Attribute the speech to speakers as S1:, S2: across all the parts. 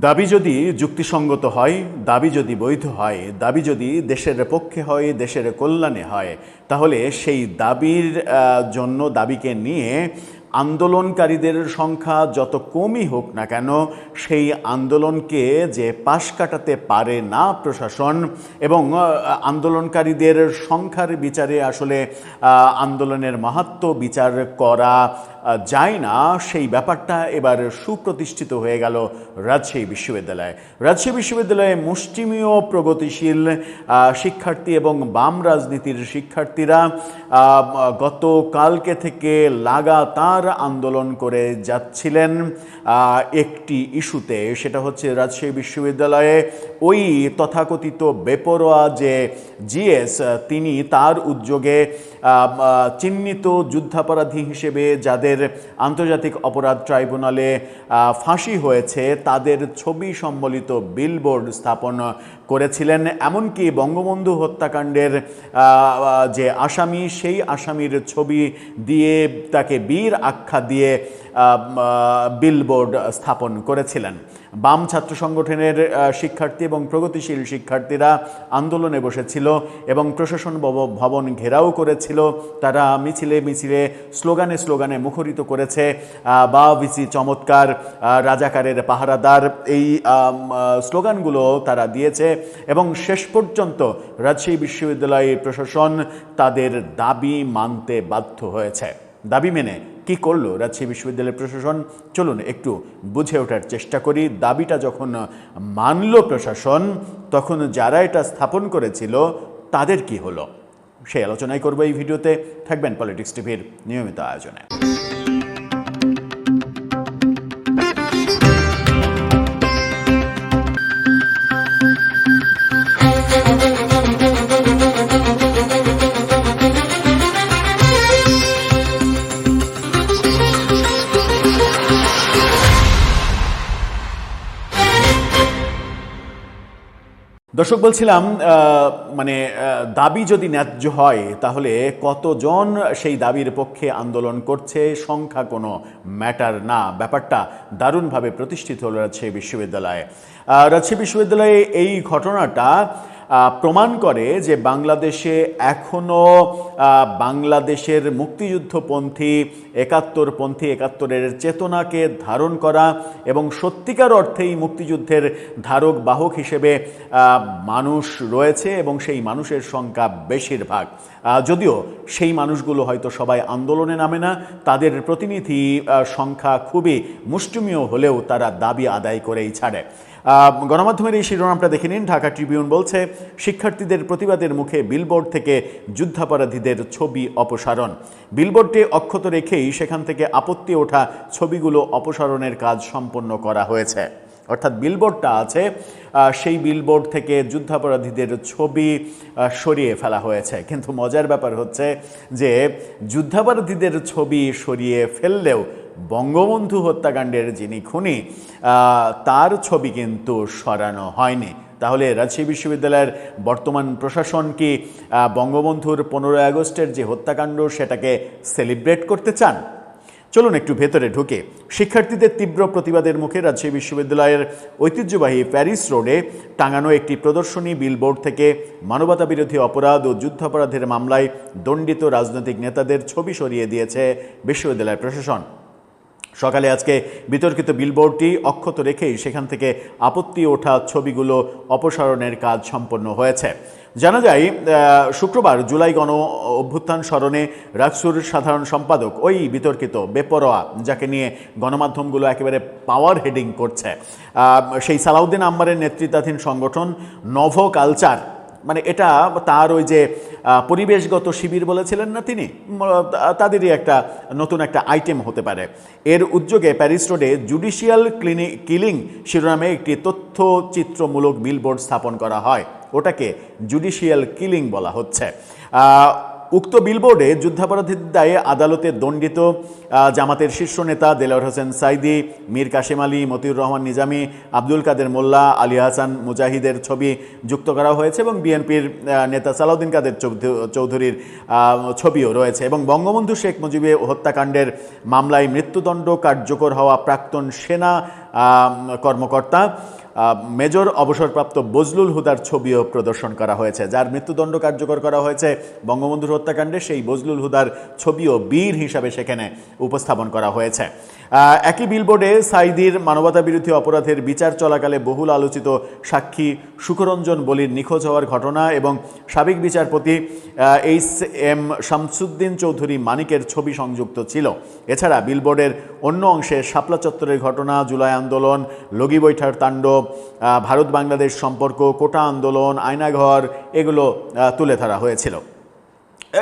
S1: দাবি যদি যুক্তিসঙ্গত হয়, দাবি যদি বৈধ হয়, দাবি যদি দেশের পক্ষে হয়, দেশের কল্যাণে হয়, তাহলে সেই দাবির জন্য দাবিকে নিয়ে আন্দোলনকারীদের সংখ্যা যত কমই হোক না কেন, সেই আন্দোলনকে যে পাশ কাটাতে পারে না প্রশাসন, এবং আন্দোলনকারীদের সংখ্যার বিচারে আসলে আন্দোলনের মাহাত্ম্য বিচার করা যায় না, সেই ব্যাপারটা এবার সুপ্রতিষ্ঠিত হয়ে গেল রাজশাহী বিশ্ববিদ্যালয়ে। রাজশাহী বিশ্ববিদ্যালয়ে মুষ্টিমেয় প্রগতিশীল শিক্ষার্থী এবং বাম রাজনীতির শিক্ষার্থীরা গতকালকে থেকে লাগাতার আন্দোলন করে যাচ্ছিলেন একটি ইস্যুতে। সেটা হচ্ছে রাজশাহী বিশ্ববিদ্যালয়ে ওই তথাকথিত বেপরোয়া যে জিএস, তিনি তার উদ্যোগে চিহ্নিত যুদ্ধাপরাধী হিসেবে যাদের আন্তর্জাতিক অপরাধ ট্রাইব্যুনালে ফাঁসি হয়েছে তাদের ছবি সম্বলিত বিলবোর্ড স্থাপন করেছিলেন। এমনকি বঙ্গবন্ধু হত্যাকাণ্ডের যে আসামি, সেই আসামির ছবি দিয়ে তাকে বীর আখ্যা দিয়ে বিলবোর্ড স্থাপন করেছিলেন। বাম ছাত্র সংগঠনের শিক্ষার্থী এবং প্রগতিশীল শিক্ষার্থীরা আন্দোলনে বসেছিল এবং প্রশাসন ভবন ঘেরাও করেছিল। তারা মিছিলে মিছিলে স্লোগানে স্লোগানে মুখরিত করেছে বা ভিসি চমৎকার, রাজাকারের পাহারাদার, এই স্লোগানগুলো তারা দিয়েছে এবং শেষ পর্যন্ত রাজশাহী বিশ্ববিদ্যালয় প্রশাসন তাদের দাবি মানতে বাধ্য হয়েছে। দাবি মেনে কি করলো রাজশাহী বিশ্ববিদ্যালয়ের প্রশাসন, চলুন একটু বুঝে ওঠার চেষ্টা করি। দাবিটা যখন মানল প্রশাসন, তখন যারা এটা স্থাপন করেছিল তাদের কি হলো, সেই আলোচনাই করবো এই ভিডিওতে। থাকবেন পলিটিক্স টিভির নিয়মিত আয়োজনে। দর্শক, বলছিলাম দাবি যদি ন্যায্য হয় তাহলে কতজন সেই দাবির পক্ষে আন্দোলন করছে সংখ্যা কোনো ম্যাটার না। ব্যাপারটা দারুণভাবে প্রতিষ্ঠিত হলো রাজশাহী বিশ্ববিদ্যালয়ে। রাজশাহী বিশ্ববিদ্যালয়ে এই ঘটনাটা প্রমাণ করে যে বাংলাদেশে এখনও বাংলাদেশের মুক্তিযুদ্ধপন্থী, একাত্তরপন্থী, একাত্তরের চেতনাকে ধারণ করা এবং সত্যিকার অর্থেই মুক্তিযুদ্ধের ধারক বাহক হিসেবে মানুষ রয়েছে এবং সেই মানুষের সংখ্যা বেশিরভাগ। যদিও সেই মানুষগুলো হয়তো সবাই আন্দোলনে নামে না, তাদের প্রতিনিধি সংখ্যা খুবই মুষ্টিমেয় হলেও তারা দাবি আদায় করেই ছাড়ে। গণমাধ্যমের এই শিরোনামটা দেখে নিন। ঢাকা ট্রিবিউন বলছে, শিক্ষার্থীদের প্রতিবাদের মুখে বিলবোর্ড থেকে যুদ্ধাপরাধীদের ছবি অপসারণ। বিলবোর্ডে অক্ষত রেখেই সেখান থেকে আপত্তি ওঠা ছবিগুলো অপসারণের কাজ সম্পন্ন করা হয়েছে। অর্থাৎ বিলবোর্ডটা আছে, সেই বিলবোর্ড থেকে যুদ্ধাপরাধীদের ছবি সরিয়ে ফেলা হয়েছে। কিন্তু মজার ব্যাপার হচ্ছে যে যুদ্ধাপরাধীদের ছবি সরিয়ে ফেললেও বঙ্গবন্ধু হত্যাকাণ্ডের যিনি খুনি, তার ছবি কিন্তু সরানো হয়নি। তাহলে রাজশাহী বিশ্ববিদ্যালয়ের বর্তমান প্রশাসন কি বঙ্গবন্ধুর 15 আগস্টের যে হত্যাকাণ্ড সেটাকে সেলিব্রেট করতে চান? চলুন একটু ভেতরে ঢুকে। শিক্ষার্থীদের তীব্র প্রতিবাদের মুখে রাজশাহী বিশ্ববিদ্যালয়ের ঐতিহ্যবাহী প্যারিস রোডে টাঙানো একটি প্রদর্শনী বিলবোর্ড থেকে মানবতাবিরোধী অপরাধ ও যুদ্ধাপরাধের মামলায় দণ্ডিত রাজনৈতিক নেতাদের ছবি সরিয়ে দিয়েছে বিশ্ববিদ্যালয় প্রশাসন। সকালে আজকে বিতর্কিত বিলবোর্ডটি অক্ষত রেখেই সেখান থেকে আপত্তি ওঠা ছবিগুলো অপসারণের কাজ সম্পন্ন হয়েছে। জানা যায়, শুক্রবার জুলাই গণ অভ্যুত্থান স্মরণে রাকসুর সাধারণ সম্পাদক ওই বিতর্কিত বেপরোয়া, যাকে নিয়ে গণমাধ্যমগুলো একেবারে পাওয়ার হেডিং করছে, সেই সালাউদ্দিন আম্মারের নেতৃত্বাধীন সংগঠন নভ কালচার, এটা তার ওই যে পরিবেশগত শিবির বলেছিলেন না তিনি, তাদেরই একটা নতুন একটা আইটেম হতে পারে। এর উদ্যোগে প্যারিস রোডে জুডিশিয়াল কিলিং শিরোনামে একটি তথ্যচিত্রমূলক বিলবোর্ড স্থাপন করা হয়। ওটাকে জুডিশিয়াল কিলিং বলা হচ্ছে। উক্ত বিলবোর্ডে যুদ্ধাপরাধীর দায়ে আদালতে দণ্ডিত জামাতের শীর্ষ নেতা দেলোয়ার হোসেন সাইদি, মীর কাশেম আলী, মতিউর রহমান নিজামী, আব্দুল কাদের মোল্লা, আলী হাসান মুজাহিদের ছবি যুক্ত করা হয়েছে এবং বিএনপির নেতা সালাউদ্দিন কাদের চৌধুরীর ছবিও রয়েছে। এবং বঙ্গবন্ধু শেখ মুজিব হত্যাকাণ্ডের মামলায় মৃত্যুদণ্ড কার্যকর হওয়া প্রাক্তন সেনা কর্মকর্তা মেজর অবসরপ্রাপ্ত বজলুল হুদার ছবিও প্রদর্শন করা হয়েছে। যার মৃত্যুদণ্ড কার্যকর করা হয়েছে বঙ্গবন্ধুর হত্যাকাণ্ডে, সেই বজলুল হুদার ছবিও বীর হিসাবে সেখানে উপস্থাপন করা হয়েছে। একই বিলবোর্ডে সাইদির মানবতাবিরোধী অপরাধের বিচার চলাকালে বহুল আলোচিত সাক্ষী সুখরঞ্জন বলির নিখোঁজ হওয়ার ঘটনা এবং সাবেক বিচারপতি HM শামসুদ্দিন চৌধুরী মানিকের ছবি সংযুক্ত ছিল। এছাড়া বিলবোর্ডের অন্য অংশে শাপলা চত্বরের ঘটনা, জুলাই আন্দোলন, লগি বৈঠার তাণ্ডব, ভারত বাংলাদেশ সম্পর্ক, কোটা আন্দোলন, আয়নাঘর, এগুলো তুলে ধরা হয়েছিল।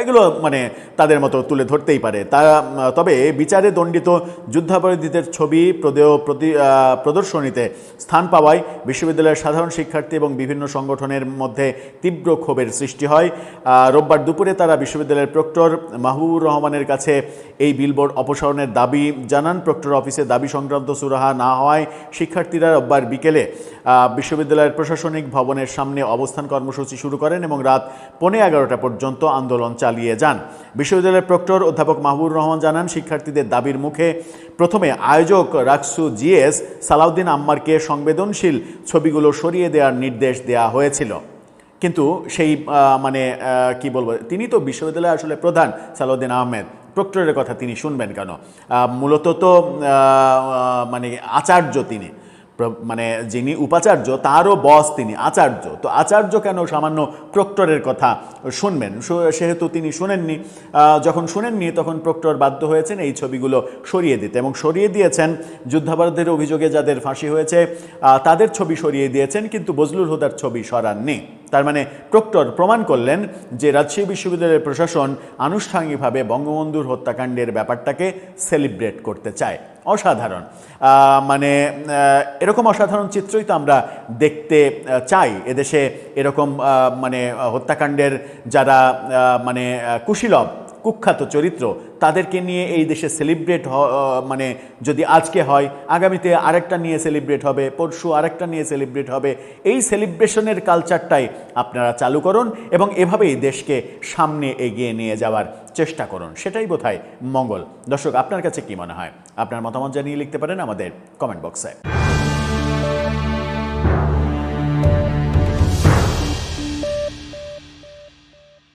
S1: এগুলো মানে তাদের মতো তুলে ধরতেই পারে। তবে বিচারে দণ্ডিত যুদ্ধাপরাধীদের ছবি প্রদর্শনীতে স্থান পাওয়ায় বিশ্ববিদ্যালয়ের সাধারণ শিক্ষার্থী এবং বিভিন্ন সংগঠনের মধ্যে তীব্র ক্ষোভের সৃষ্টি হয়। রোববার দুপুরে তারা বিশ্ববিদ্যালয়ের প্রক্টর মাহবুবুর রহমানের কাছে এই বিলবোর্ড অপসারণের দাবি জানান। প্রক্টর অফিসে দাবি সংক্রান্ত সুরাহা না হওয়ায় শিক্ষার্থীরা রোববার বিকেলে বিশ্ববিদ্যালয়ের প্রশাসনিক ভবনের সামনে অবস্থান কর্মসূচি শুরু করেন এবং রাত 11:15 পর্যন্ত আন্দোলন চালিয়ে যান। বিশ্ববিদ্যালয়ের প্রক্টর অধ্যাপক মাহবুবুর রহমান জানান, শিক্ষার্থীদের দাবির মুখে প্রথমে আয়োজক রাকসু GS সালাউদ্দিন আম্মারকে সংবেদনশীল ছবিগুলো সরিয়ে দেওয়ার নির্দেশ দেওয়া হয়েছিল। কিন্তু সেই কি বলবো, তিনি তো বিশ্ববিদ্যালয়ে আসলে প্রধান সালাউদ্দিন আহমেদ, প্রক্টরের কথা তিনি শুনবেন কেন? মূলত তো আচার্য তিনি, যিনি উপাচার্য তারও বস তিনি আচার্য, তো আচার্য কেন সামান্য প্রক্টরের কথা শুনবেন? সেহেতু তিনি শুনেননি। যখন শুনেননি তখন প্রক্টর বাধ্য হয়েছেন এই ছবিগুলো সরিয়ে দিতে এবং সরিয়ে দিয়েছেন। যুদ্ধাপরাধের অভিযোগে যাদের ফাঁসি হয়েছে তাদের ছবি সরিয়ে দিয়েছেন, কিন্তু বজলুল হুদার ছবি সরাননি। তার মানে প্রক্টর প্রমাণ করলেন যে রাজশাহী বিশ্ববিদ্যালয়ের প্রশাসন আনুষ্ঠানিকভাবে বঙ্গবন্ধুর হত্যাকাণ্ডের ব্যাপারটাকে সেলিব্রেট করতে চায়। অসাধারণ, এরকম অসাধারণ চিত্রই তো আমরা দেখতে চাই এদেশে। এরকম হত্যাকাণ্ডের যারা কুশীলব, কুখ্যাত চরিত্র, তাদেরকে নিয়ে এই দেশে সেলিব্রেট যদি আজকে হয়, আগামীতে আরেকটা নিয়ে সেলিব্রেট হবে, পরশু আরেকটা নিয়ে সেলিব্রেট হবে। এই সেলিব্রেশনের কালচারটাই আপনারা চালু করুন এবং এভাবেই দেশকে সামনে এগিয়ে নিয়ে যাওয়ার চেষ্টা করুন, সেটাই বোধহয় মঙ্গল। দর্শক, আপনার কাছে কি মনে হয়? আপনার মতামত জানিয়ে লিখতে পারেন আমাদের কমেন্ট বক্সে।